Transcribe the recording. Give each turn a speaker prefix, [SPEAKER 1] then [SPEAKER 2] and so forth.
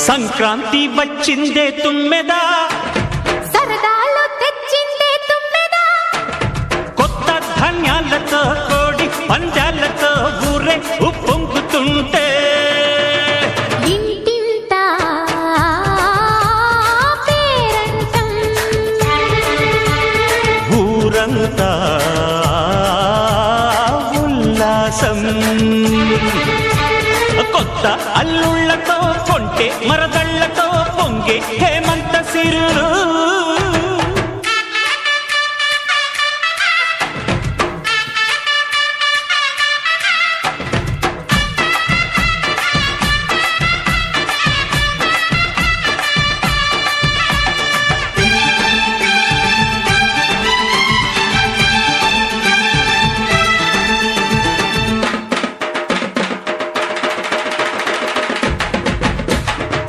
[SPEAKER 1] సంక్రాంతి వచ్చిందే తుమ్మెదా,
[SPEAKER 2] సరదాలు తెచ్చిందే తుమ్మెదా,
[SPEAKER 1] కొత్త ధాన్యాలతో కోడి పందాలతో ఊరే ఉప్పొంగుతుంటే
[SPEAKER 2] ఇంటింటా పేరంటం,
[SPEAKER 1] ఊరంతా ఉల్లాసం. కొత్త అల్లుళ్లతో కొంటే మరదళ్లతో పొంగే హేమంత సిరులు